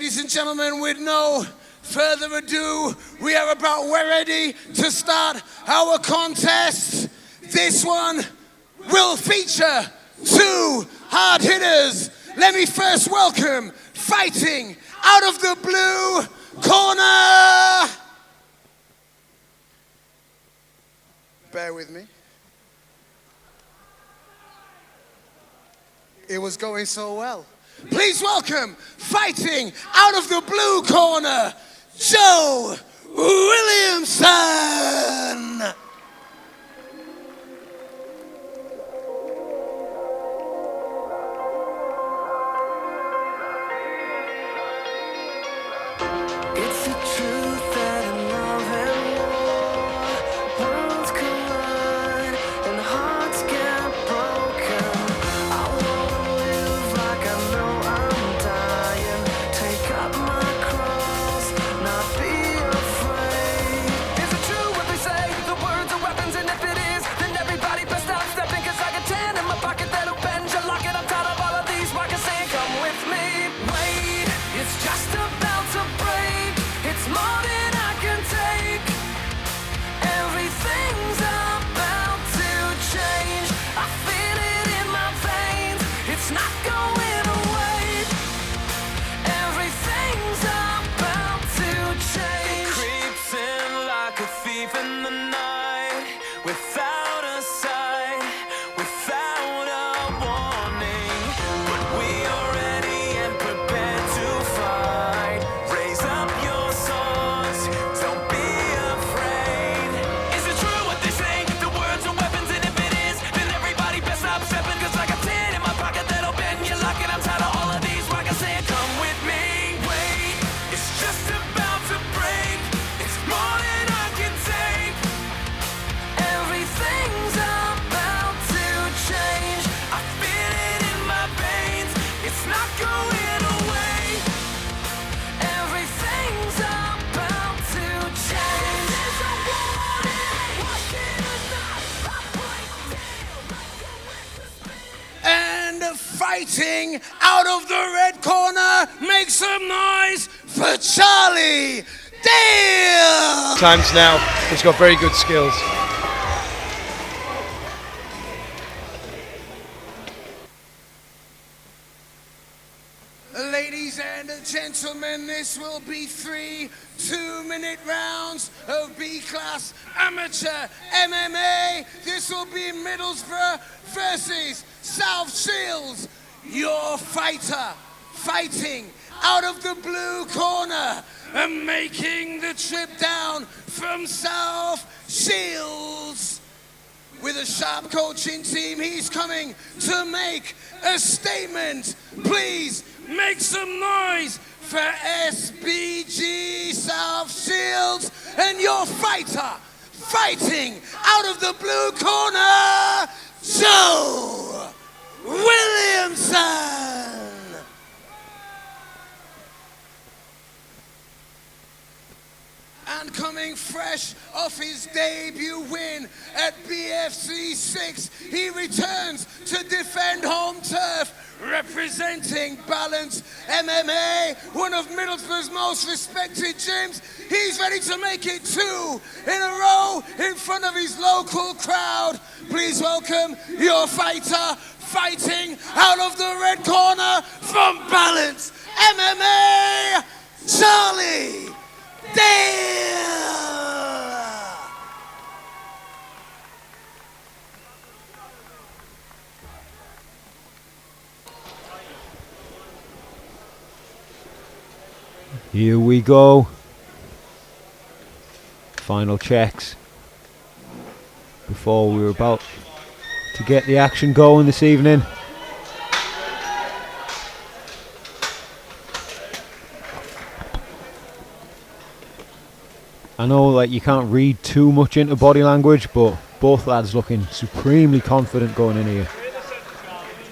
Ladies and gentlemen, with no further ado, we're ready to start our contest. This one will feature two hard hitters. Let me first welcome, fighting out of the blue corner. Bear with me. It was going so well. Please welcome, fighting out of the blue corner, Joe Williamson. Fighting out of the red corner, make some noise for Charlie Dale. Times now, he's got very good skills. Ladies and gentlemen, this will be 3 2-minute rounds of B-class amateur MMA. This will be Middlesbrough versus South Shields. Your fighter, fighting out of the blue corner and making the trip down from South Shields. With a sharp coaching team, he's coming to make a statement. Please make some noise for SBG South Shields and your fighter, fighting out of the blue corner, Joe Williamson. And coming fresh off his debut win at BFC6, he returns to defend home turf, representing Balance MMA, one of Middlesbrough's most respected gyms. He's ready to make it 2 in a row in front of his local crowd. Please welcome your fighter, fighting out of the red corner from Balance MMA, Charlie Dale. Here we go. Final checks before we were about to get the action going this evening. I know that you can't read too much into body language, but both lads looking supremely confident going in here.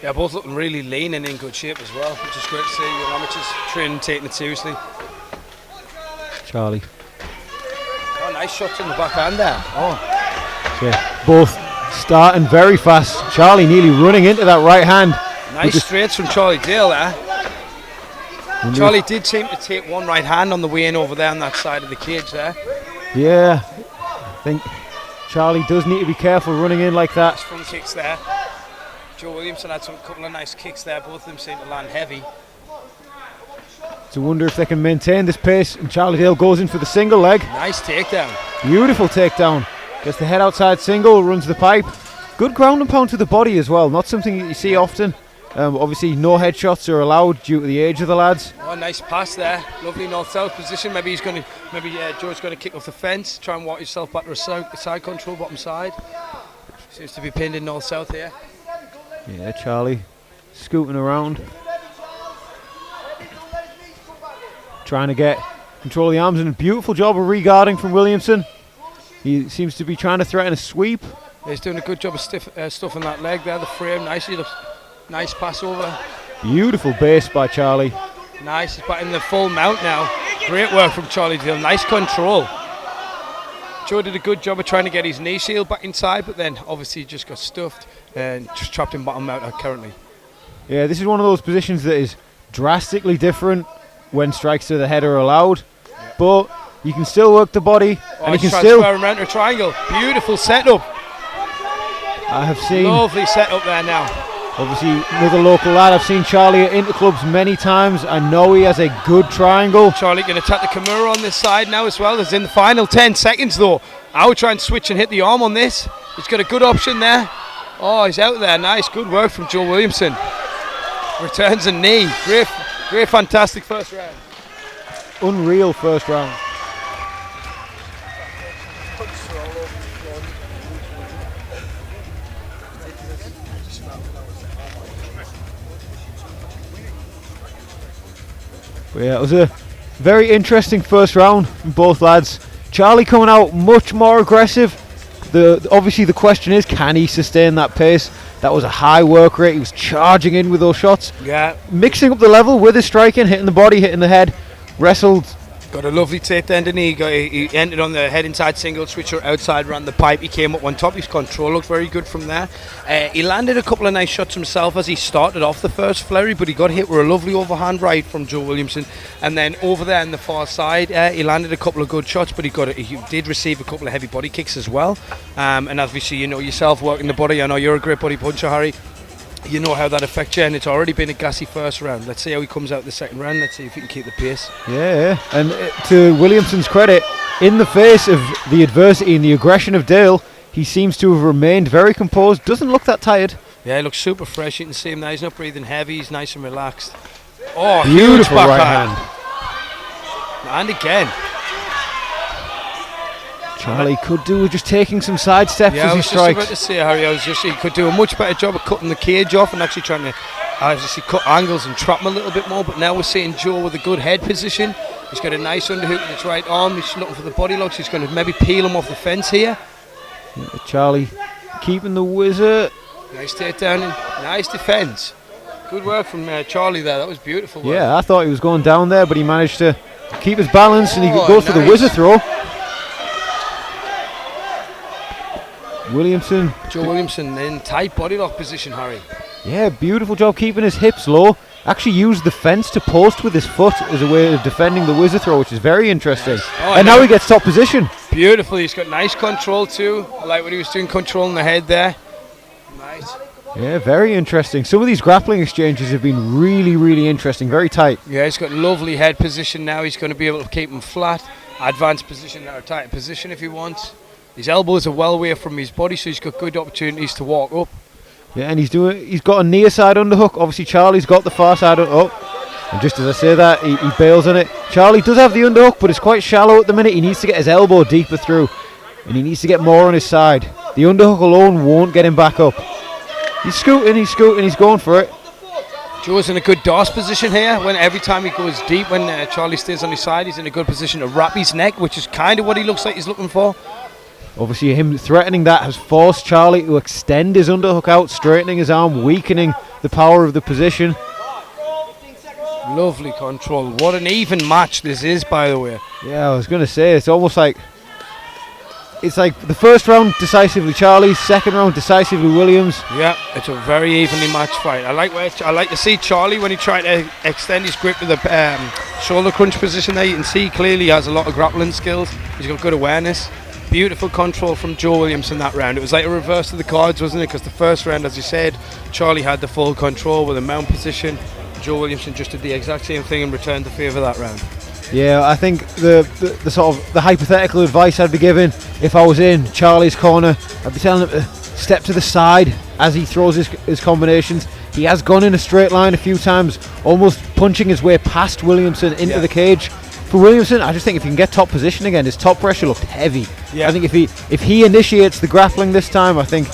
Yeah, both looking really lean and in good shape as well, which is great to see. Your amateurs training, taking it seriously. Charlie. Oh, nice shots in the backhand there. Oh. Yeah, both starting very fast. Charlie nearly running into that right hand. Nice straights from Charlie Dale there. Charlie did seem to take one right hand on the way in over there on that side of the cage there. Yeah, I think Charlie does need to be careful running in like that. Nice front kicks there. Joe Williamson had some couple of nice kicks there. Both of them seem to land heavy. To wonder if they can maintain this pace. And Charlie Dale goes in for the single leg. Nice takedown. Beautiful takedown. Gets the head outside single, runs the pipe. Good ground and pound to the body as well. Not something that you see often. Obviously, no headshots are allowed due to the age of the lads. Oh, nice pass there. Lovely north-south position. Maybe Joe's going to kick off the fence, try and walk himself back to a side control, bottom side. Seems to be pinned in north-south here. Yeah, Charlie scooting around, trying to get control of the arms, and a beautiful job of re-guarding from Williamson. He seems to be trying to threaten a sweep. He's doing a good job of stuffing that leg there, the frame. Nice pass over. Beautiful base by Charlie. Nice, he's back in the full mount now. Great work from Charlie Dale, nice control. Joe did a good job of trying to get his knee shield back inside, but then obviously just got stuffed and just trapped in bottom mount currently. Yeah, this is one of those positions that is drastically different when strikes to the head are allowed, but you can still work the body, and you can still around a triangle. Beautiful setup. I have seen lovely setup there now. Obviously, another local lad. I've seen Charlie at interclubs many times. I know he has a good triangle. Charlie can attack the Kimura on this side now as well. It's in the final 10 seconds though. I would try and switch and hit the arm on this. He's got a good option there. Oh, he's out there. Nice, good work from Joe Williamson. Returns a knee. Great, fantastic first round. Unreal first round. But yeah, it was a very interesting first round from both lads. Charlie coming out much more aggressive. Obviously the question is, can he sustain that pace? That was a high work rate. He was charging in with those shots. Yeah. Mixing up the level with his striking, hitting the body, hitting the head. Wrestled. Got a lovely takedown, didn't he? He entered on the head inside single, switcher outside, ran the pipe. He came up on top. His control looked very good from there. He landed a couple of nice shots himself as he started off the first flurry, but he got hit with a lovely overhand right from Joe Williamson. And then over there on the far side, he landed a couple of good shots, but he did receive a couple of heavy body kicks as well. And obviously, you know yourself working the body. I know you're a great body puncher, Harry. You know how that affects you, and it's already been a gassy first round. Let's see how he comes out the second round. Let's see if he can keep the pace. Yeah, and to Williamson's credit, in the face of the adversity and the aggression of Dale, he seems to have remained very composed. Doesn't look that tired. Yeah, he looks super fresh. You can see him now. He's not breathing heavy. He's nice and relaxed. Oh, beautiful huge right backhand. hand. And again. Charlie could do with just taking some side steps as he strikes. I was just about to say, Harry, he could do a much better job of cutting the cage off and actually trying to cut angles and trap him a little bit more. But now we're seeing Joe with a good head position. He's got a nice underhook with his right arm. He's looking for the body locks. He's going to maybe peel him off the fence here. Yeah, Charlie keeping the whizzer. Nice takedown and nice defence. Good work from Charlie there. That was beautiful work. Yeah, I thought he was going down there, but he managed to keep his balance, and he goes for the whizzer throw. Joe Williamson in tight body lock position, Harry. Yeah, beautiful job keeping his hips low. Actually used the fence to post with his foot as a way of defending the whizzer throw, which is very interesting. Nice. And now he gets top position. Beautiful. He's got nice control too. I like what he was doing, controlling the head there. Nice. Yeah, very interesting. Some of these grappling exchanges have been really, really interesting. Very tight. Yeah, he's got lovely head position now. He's going to be able to keep him flat. Advanced position or tight position if he wants. His elbows are well away from his body, so he's got good opportunities to walk up. Yeah, and he's got a near side underhook. Obviously, Charlie's got the far side up. And just as I say that, he bails on it. Charlie does have the underhook, but it's quite shallow at the minute. He needs to get his elbow deeper through, and he needs to get more on his side. The underhook alone won't get him back up. He's scooting, he's going for it. Joe's in a good DOS position here. When every time he goes deep, when Charlie stays on his side, he's in a good position to wrap his neck, which is kind of what he looks like he's looking for. Obviously, him threatening that has forced Charlie to extend his underhook out, straightening his arm, weakening the power of the position. Lovely control. What an even match this is, by the way. Yeah, I was going to say, it's almost like it's like the first round decisively Charlie's, second round decisively Williams. Yeah, it's a very evenly matched fight. I like to see Charlie when he tried to extend his grip with the shoulder crunch position there. You can see clearly he has a lot of grappling skills. He's got good awareness. Beautiful control from Joe Williamson that round. It was like a reverse of the cards, wasn't it? Because the first round, as you said, Charlie had the full control with a mount position. Joe Williamson just did the exact same thing and returned the favour that round. Yeah, I think the sort of the hypothetical advice I'd be giving if I was in Charlie's corner, I'd be telling him to step to the side as he throws his combinations. He has gone in a straight line a few times, almost punching his way past Williamson into the cage. For Williamson, I just think if he can get top position again, his top pressure looked heavy. I think if he initiates the grappling this time, I think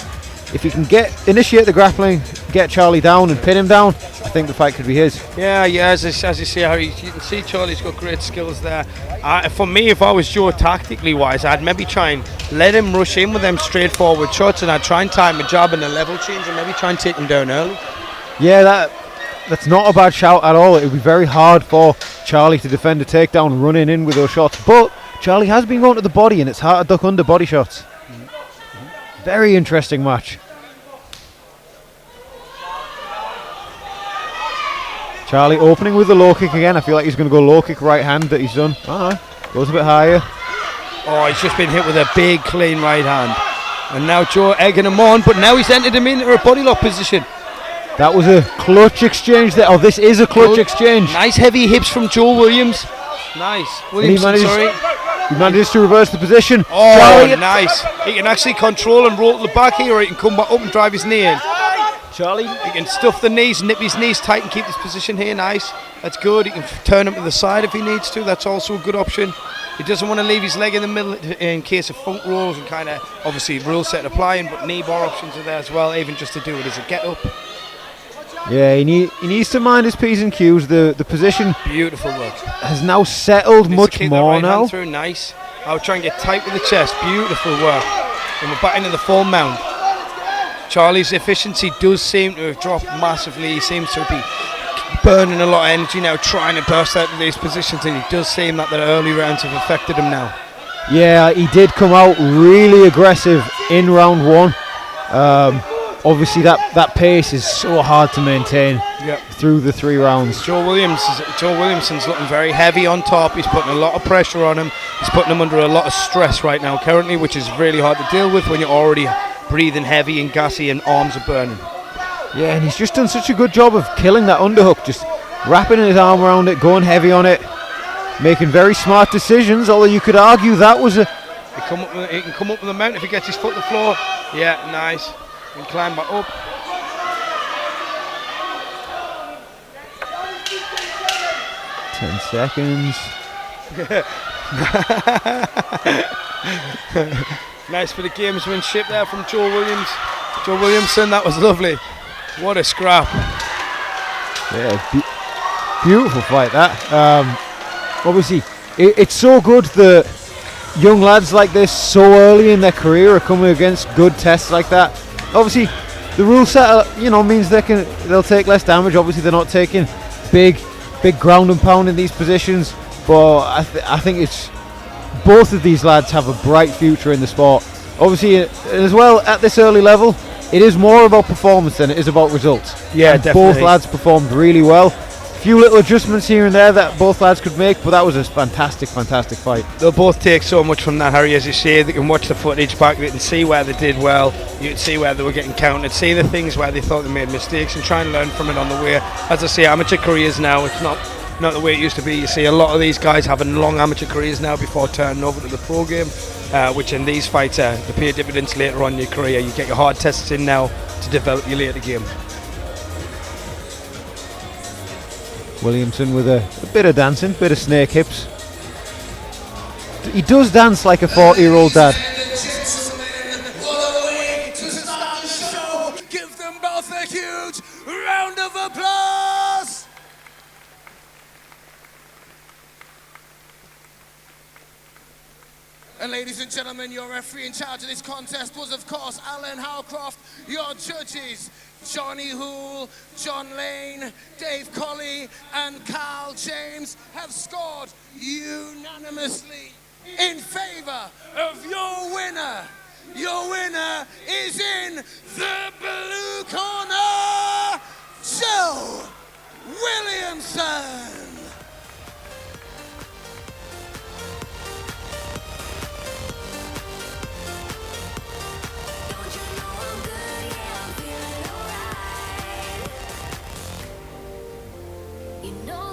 if he can initiate the grappling, get Charlie down and pin him down, I think the fight could be his. Yeah, as you see, you can see Charlie's got great skills there. For me, if I was Joe, tactically wise, I'd maybe try and let him rush in with them straightforward shots, and I'd try and time a jab and a level change, and maybe try and take him down early. Yeah, that's not a bad shout at all. It would be very hard for Charlie to defend a takedown running in with those shots, but Charlie has been going to the body, and it's hard to duck under body shots. Very interesting match. Charlie opening with the low kick again. I feel like he's going to go low kick right hand that he's done. Goes a bit higher. Oh, he's just been hit with a big clean right hand. And now Joe egging him on, but now he's entered him into a body lock position. That was a clutch exchange there. Oh, this is a clutch exchange. Nice heavy hips from Joe Williams. Nice. Williamson, he manages to reverse the position. Oh, Charlie, nice. He can actually control and roll to the back here, or he can come back up and drive his knee in. Charlie, he can stuff the knees, nip his knees tight and keep this position here. Nice. That's good. He can turn him to the side if he needs to. That's also a good option. He doesn't want to leave his leg in the middle in case of funk rolls and kind of obviously rule set applying, but knee bar options are there as well, even just to do it as a get up. Yeah, he needs to mind his P's and Q's. The position, beautiful work, has now settled much more right now. Through, nice. I'll try and get tight with the chest. Beautiful work. And we're back into the full mount. Charlie's efficiency does seem to have dropped massively. He seems to be burning a lot of energy now, trying to burst out of these positions, and it does seem that the early rounds have affected him now. Yeah, he did come out really aggressive in round one. Obviously that pace is so hard to maintain through the 3 rounds. Joe Williamson's looking very heavy on top. He's putting a lot of pressure on him. He's putting him under a lot of stress right now currently, which is really hard to deal with when you're already breathing heavy and gassy and arms are burning. Yeah, and he's just done such a good job of killing that underhook, just wrapping his arm around it, going heavy on it, making very smart decisions, although you could argue that was a... He can come up with the mount if he gets his foot to the floor. Yeah, nice. He can climb back up. Ten seconds. Nice for the gamesmanship there from Joe Williamson. That was lovely. What a scrap. Yeah, beautiful fight that. Obviously, it's so good that young lads like this so early in their career are coming against good tests like that. Obviously, the rule set, means they'll take less damage. Obviously, they're not taking big ground and pound in these positions. But I think it's both of these lads have a bright future in the sport. Obviously, as well at this early level, it is more about performance than it is about results. Yeah, and definitely. Both lads performed really well. A few little adjustments here and there that both lads could make, but that was a fantastic fight. They'll both take so much from that, Harry, as you say. They can watch the footage back, they can see where they did well, you can see where they were getting counted, see the things where they thought they made mistakes and try and learn from it on the way. As I say, amateur careers now, it's not the way it used to be. You see a lot of these guys having long amateur careers now before turning over to the pro game, which in these fights they pay dividends later on in your career. You get your hard tests in now to develop your later game. Williamson with a bit of dancing, bit of snake hips. He does dance like a 40-year-old dad. Give them both a huge round of applause! And ladies and gentlemen, your referee in charge of this contest was, of course, Howcroft. Your judges, Johnny Hoole, John Lane, Dave Colley, and Carl James have scored unanimously in favor of your winner. Your winner is in the blue corner, Joe Williamson. Don't you know I'm good? Yeah, I'm feeling alright. You know